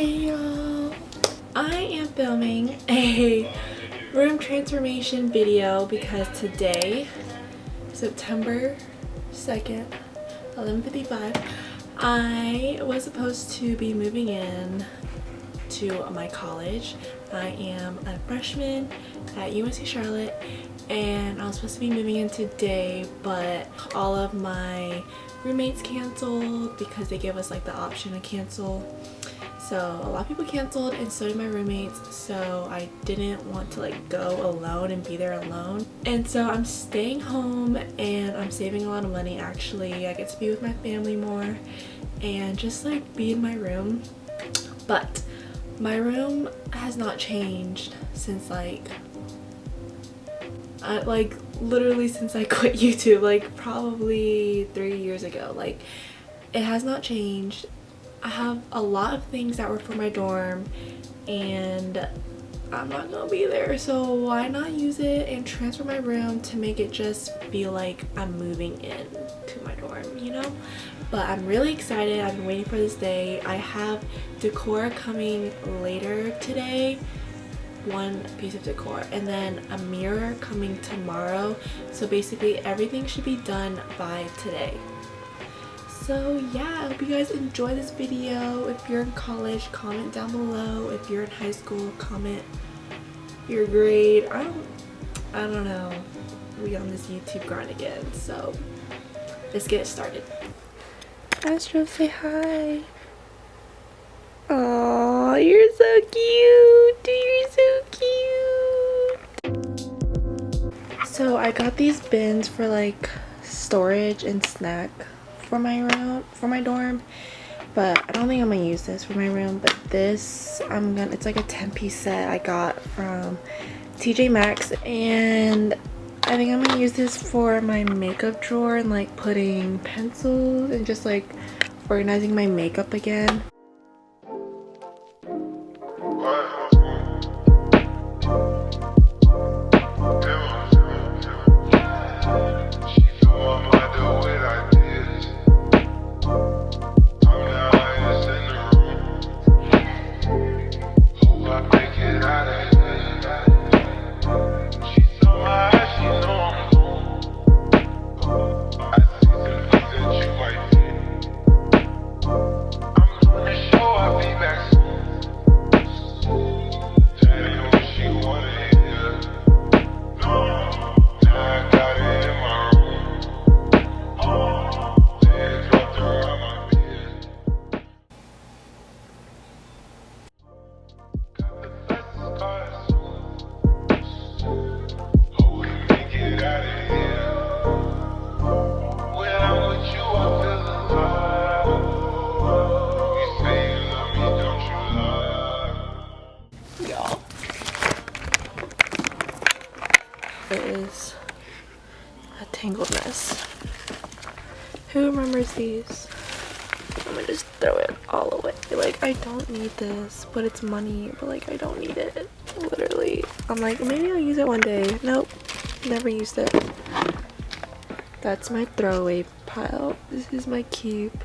Hey y'all, I am filming a room transformation video because today, September 2nd, 11:55, I was supposed to be moving in to my college. I am a freshman at UNC Charlotte and I was supposed to be moving in today, but all of my roommates canceled because they gave us like the option to cancel. So a lot of people canceled and so did my roommates, so I didn't want to like go alone and be there alone. And so I'm staying home and I'm saving a lot of money actually. I get to be with my family more and just like be in my room. But my room has not changed since literally since I quit YouTube, like probably 3 years ago. Like, it has not changed. I have a lot of things that were for my dorm and I'm not gonna be there, so why not use it and transfer my room to make it just feel like I'm moving in to my dorm, you know? But I'm really excited. I've been waiting for this day. I have decor coming later today, one piece of decor, and then a mirror coming tomorrow. So basically everything should be done by today. So yeah, I hope you guys enjoy this video. If you're in college, comment down below. If you're in high school, comment your grade. I don't know. We on this YouTube grind again, so let's get it started. Astro, say hi. Oh, you're so cute. You're so cute. So I got these bins for like storage and snack for my room, for my dorm, but I don't think I'm gonna use this for my room. But this, it's like a 10-piece set I got from TJ Maxx, and I think I'm gonna use this for my makeup drawer and like putting pencils and just like organizing my makeup again. Is a tangled mess. Who remembers these? I'm gonna just throw it all away. Like, I don't need this, but it's money, but like I don't need it. Literally, I'm like, maybe I'll use it one day. Nope, never used it. That's my throwaway pile. This is my keep,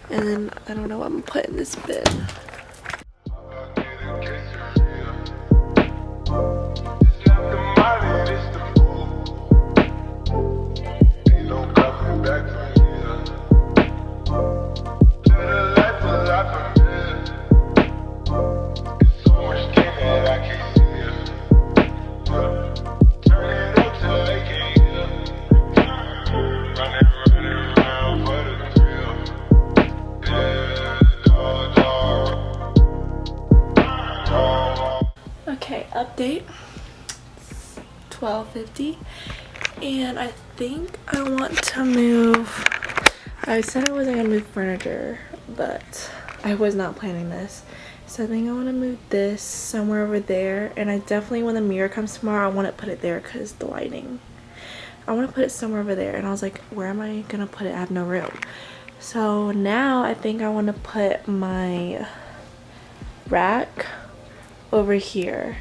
and then I don't know what I'm putting in this bin. Update, it's 12:50 and I think I want to move. I said I wasn't gonna move furniture, but I was not planning this, so I think I want to move this somewhere over there. And I definitely, when the mirror comes tomorrow, I want to put it there because the lighting. I want to put it somewhere over there, and I was like, where am I gonna put it? I have no room. So now I think I want to put my rack over here,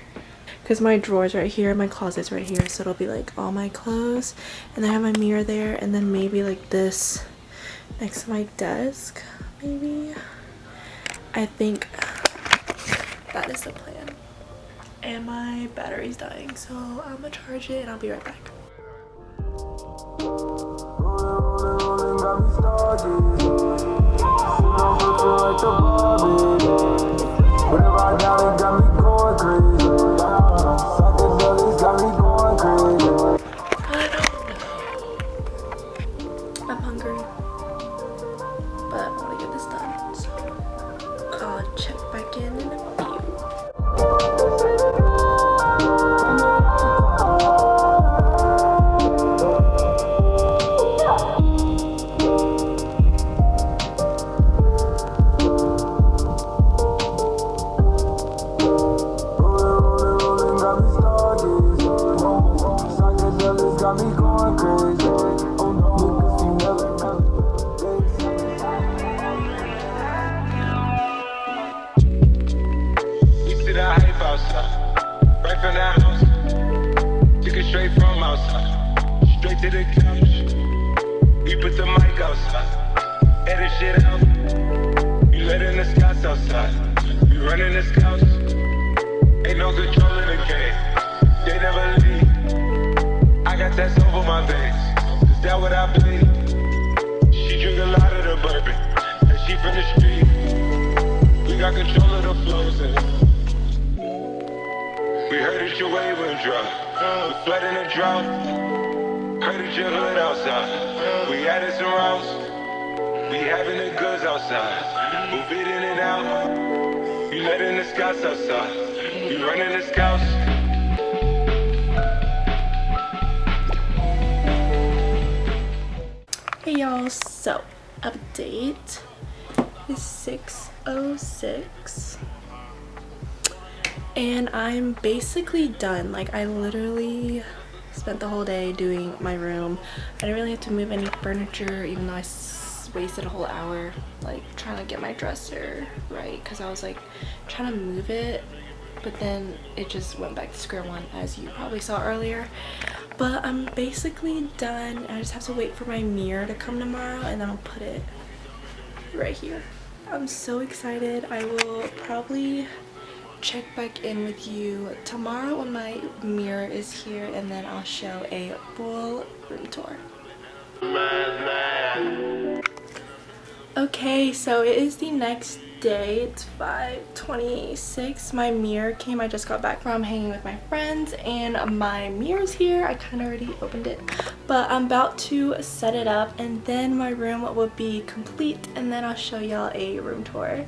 because my drawer's right here, my closet's right here, so it'll be like all my clothes, and I have my mirror there, and then maybe like this next to my desk, maybe. I think that is the plan. And my battery's dying, so I'm gonna charge it and I'll be right back. I'm hungry, but I want to get this done, so I'll check back in a few. Right from the house, took it straight from outside, straight to the couch. We put the mic outside, edit shit out. You letting the scouts outside, you running the scouts. Ain't no control in the game, they never leave. I got that over my veins, is that what I bleed? She drink a lot of the bourbon, and she from the street. We got control of the flows in it. We heard that your wave went dry, we flood in the drought. Heard that your hood outside, we added some routes. We having the goods outside, move it in and out. You letting the scouts outside, you running the scouts. Hey y'all, so update is 6:06. And I'm basically done. Like, I literally spent the whole day doing my room. I didn't really have to move any furniture, even though I wasted a whole hour like trying to get my dresser right, because I was like trying to move it, but then it just went back to square one, as you probably saw earlier. But I'm basically done. I just have to wait for my mirror to come tomorrow, and then I'll put it right here. I'm so excited. I will probably check back in with you tomorrow when my mirror is here, and then I'll show a full room tour. Okay, so it is the next day. It's 5:26. My mirror came. I just got back from hanging with my friends, and my mirror's here. I kind of already opened it, but I'm about to set it up, and then my room will be complete, and then I'll show y'all a room tour.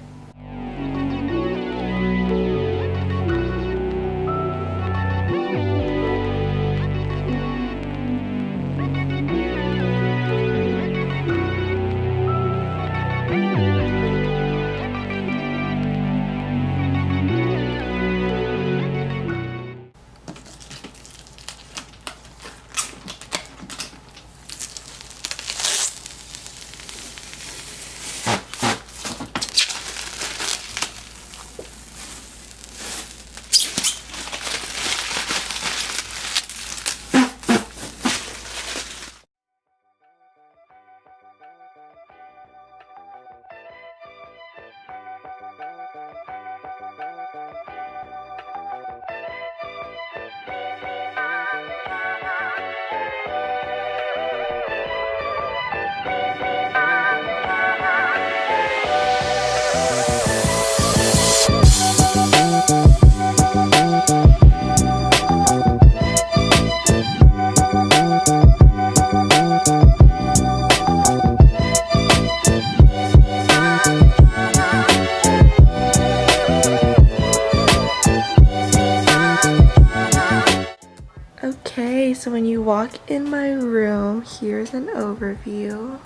Okay, so when you walk in my room, here's an overview.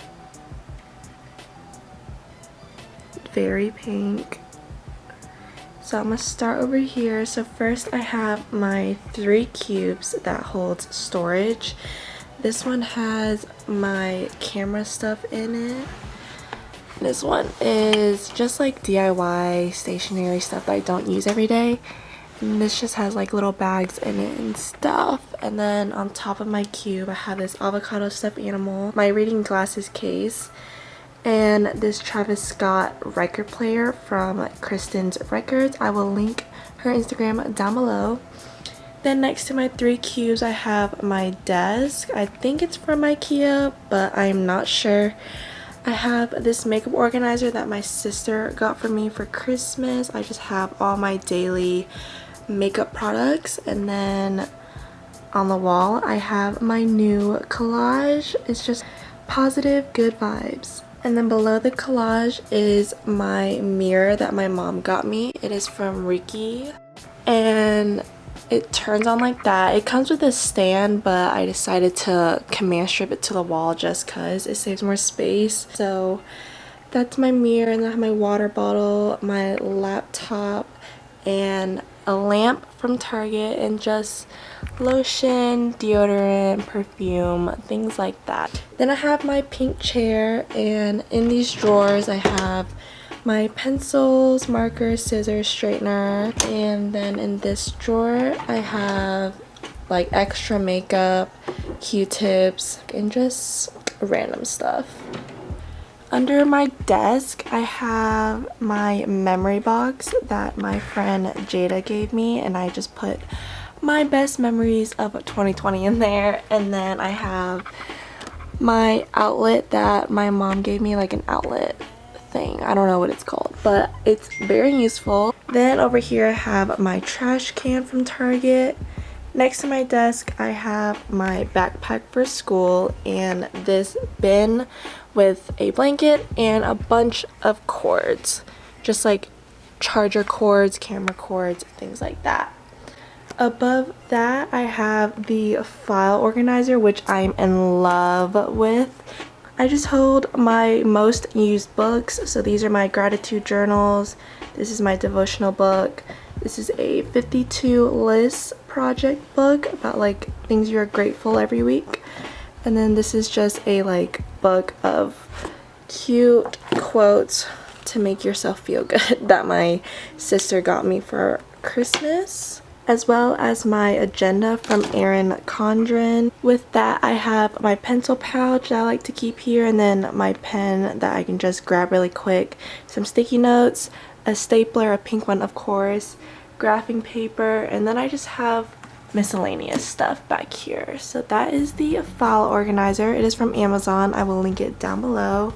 Very pink. So I'm gonna start over here. So first I have my 3 cubes that holds storage. This one has my camera stuff in it. This one is just like DIY stationery stuff that I don't use every day. And this just has like little bags in it and stuff. And then on top of my cube I have this avocado stuffed animal, my reading glasses case, and this Travis Scott record player from Kristen's Records. I will link her Instagram down below. Then next to my 3 cubes, I have my desk. I think it's from IKEA, but I'm not sure. I have this makeup organizer that my sister got for me for Christmas. I just have all my daily makeup products. And then on the wall, I have my new collage. It's just positive, good vibes. And then below the collage is my mirror that my mom got me. It is from Ricky. And it turns on like that. It comes with a stand, but I decided to command strip it to the wall just cause it saves more space. So that's my mirror, and then I have my water bottle, my laptop, and a lamp from Target, and just lotion, deodorant, perfume, things like that. Then I have my pink chair, and in these drawers I have my pencils, markers, scissors, straightener, and then in this drawer I have like extra makeup, Q-tips, and just random stuff. Under my desk I have my memory box that my friend Jada gave me, and I just put my best memories of 2020 in there. And then I have my outlet that my mom gave me, like an outlet thing. I don't know what it's called, but it's very useful. Then over here I have my trash can from Target. Next to my desk I have my backpack for school and this bin with a blanket and a bunch of cords, just like charger cords, camera cords, things like that. Above that I have the file organizer, which I'm in love with. I just hold my most used books. So these are my gratitude journals. This is my devotional book. This is a 52 lists project book about like things you're grateful every week. And then this is just a like book of cute quotes to make yourself feel good that my sister got me for Christmas, as well as my agenda from Erin Condren. With that I have my pencil pouch that I like to keep here, and then my pen that I can just grab really quick, some sticky notes, a stapler, a pink one of course, graphing paper, and then I just have miscellaneous stuff back here. So that is the file organizer. It is from Amazon. I will link it down below.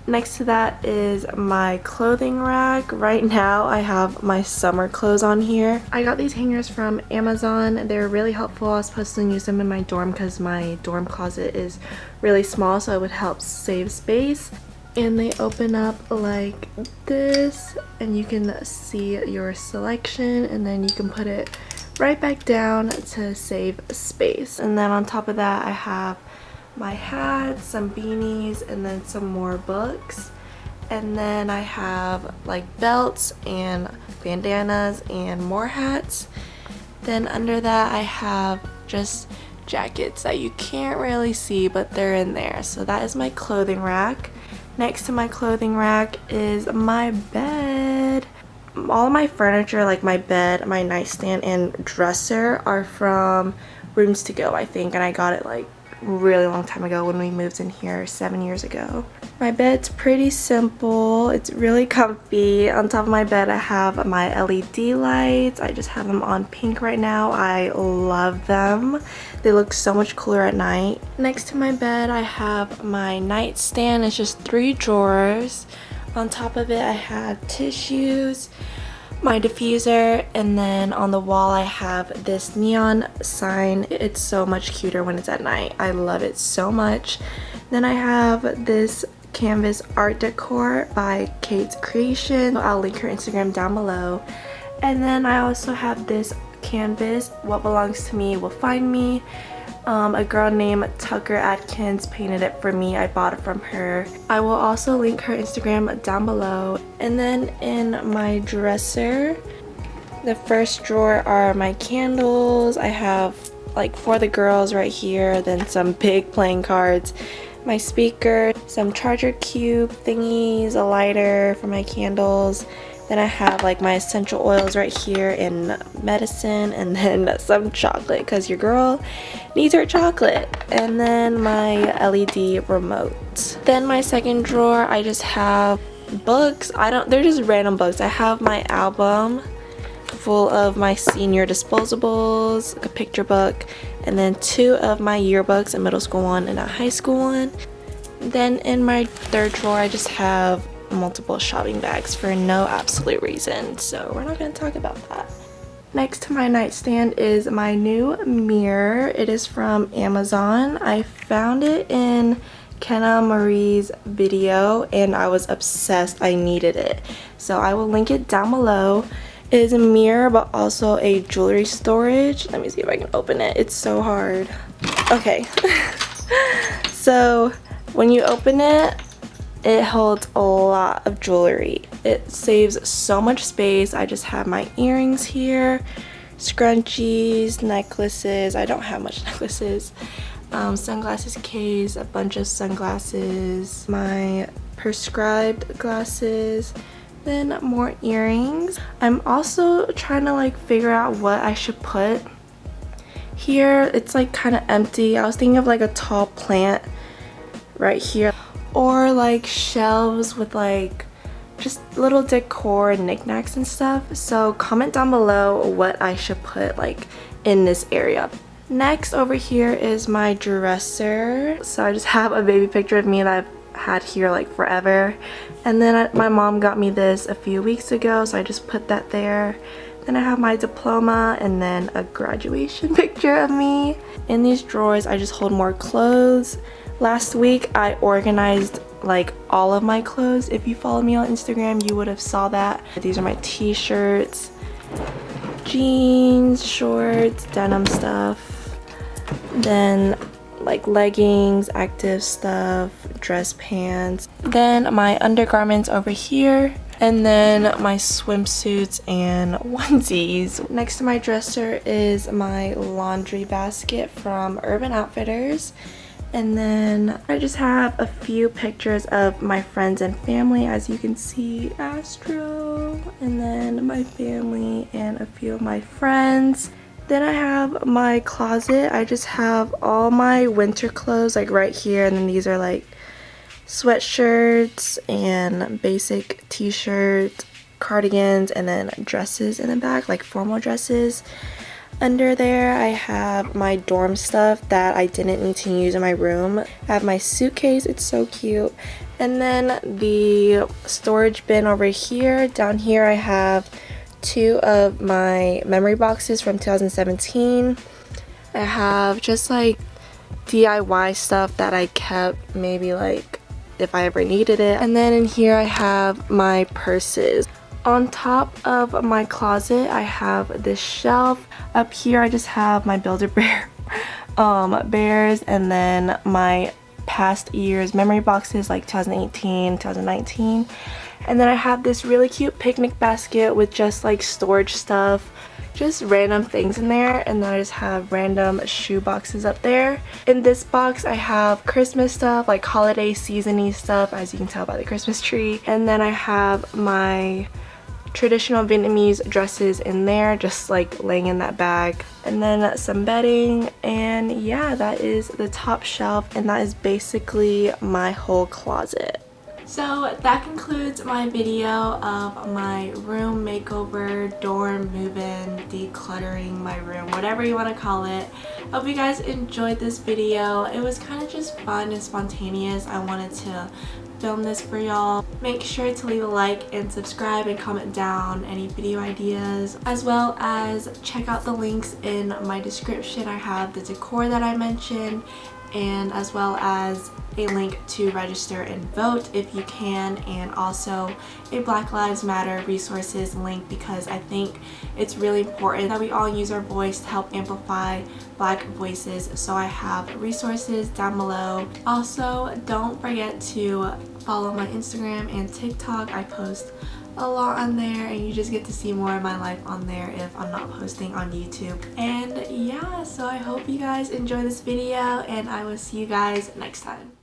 Next to that is my clothing rack. Right now I have my summer clothes on here. I got these hangers from Amazon. They're really helpful. I was supposed to use them in my dorm because my dorm closet is really small, so it would help save space. And they open up like this, and you can see your selection, and then you can put it right back down to save space. And then on top of that I have my hats, some beanies, and then some more books. And then I have like belts and bandanas and more hats. Then under that I have just jackets that you can't really see, but they're in there. So that is my clothing rack. Next to my clothing rack is my bed. All of my furniture, like my bed, my nightstand, and dresser are from Rooms to Go, I think, and I got it like really long time ago when we moved in here 7 years ago. My bed's pretty simple. It's really comfy. On top of my bed I have my LED lights. I just have them on pink right now. I love them. They look so much cooler at night. Next to my bed I have my nightstand. It's just 3 drawers. On top of it I have tissues, my diffuser, and then on the wall I have this neon sign. It's so much cuter when it's at night. I love it so much. Then I have this canvas art decor by Kate's Creation. I'll link her Instagram down below. And then I also have this canvas, What Belongs to Me Will Find Me. A girl named Tucker Atkins painted it for me. I bought it from her. I will also link her Instagram down below. And then in my dresser, the first drawer are my candles. I have like for the girls right here, then some big playing cards, my speaker, some charger cube thingies, a lighter for my candles. Then I have like my essential oils right here and medicine, and then some chocolate because your girl needs her chocolate. And then my LED remote. Then my second drawer, I just have books. They're just random books. I have my album full of my senior disposables, like a picture book, and then 2 of my yearbooks, a middle school one and a high school one. Then in my third drawer, I just have multiple shopping bags for no absolute reason, so we're not going to talk about that. Next to my nightstand is my new mirror. It is from Amazon. I found it in Kenna Marie's video and I was obsessed. I needed it, so I will link it down below. It is a mirror but also a jewelry storage. Let me see if I can open it. It's so hard. Okay. So when you open it, it holds a lot of jewelry. It saves so much space. I just have my earrings here, scrunchies, necklaces. I don't have much necklaces. Sunglasses case, a bunch of sunglasses, my prescribed glasses, then more earrings. I'm also trying to like figure out what I should put here. It's like kind of empty. I was thinking of like a tall plant right here, or like shelves with like just little decor and knickknacks and stuff. So comment down below what I should put like in this area. Next over here is my dresser. So I just have a baby picture of me that I've had here like forever, and then my mom got me this a few weeks ago, so I just put that there. Then I have my diploma and then a graduation picture of me. In these drawers I just hold more clothes. Last week I organized like all of my clothes. If you follow me on Instagram, you would have saw that. These are my t-shirts, jeans, shorts, denim stuff, then like leggings, active stuff, dress pants, then my undergarments over here, and then my swimsuits and onesies. Next to my dresser is my laundry basket from Urban Outfitters. And then I just have a few pictures of my friends and family, as you can see, Astro, and then my family and a few of my friends. Then I have my closet. I just have all my winter clothes like right here, and then these are like sweatshirts and basic t-shirts, cardigans, and then dresses in the back, like formal dresses. Under there I have my dorm stuff that I didn't need to use in my room. I have my suitcase, it's so cute. And then the storage bin over here. Down here I have 2 of my memory boxes from 2017. I have just like DIY stuff that I kept maybe like if I ever needed it. And then in here I have my purses. On top of my closet I have this shelf. Up here I just have my Build-A-Bear bears, and then my past years memory boxes like 2018, 2019. And then I have this really cute picnic basket with just like storage stuff, just random things in there. And then I just have random shoe boxes up there. In this box I have Christmas stuff, like holiday season-y stuff, as you can tell by the Christmas tree. And then I have my traditional Vietnamese dresses in there, just like laying in that bag. And then some bedding, and yeah, that is the top shelf, and that is basically my whole closet. So that concludes my video of my room makeover, dorm move-in, decluttering my room, whatever you want to call it. I hope you guys enjoyed this video. It was kind of just fun and spontaneous. I wanted to film this for y'all. Make sure to leave a like and subscribe and comment down any video ideas, as well as check out the links in my description. I have the decor that I mentioned, and as well as a link to register and vote if you can, and also a Black Lives Matter resources link, because I think it's really important that we all use our voice to help amplify Black voices. So I have resources down below. Also, don't forget to follow my Instagram and TikTok. I post a lot on there, and you just get to see more of my life on there if I'm not posting on YouTube. And yeah, so I hope you guys enjoy this video, and I will see you guys next time.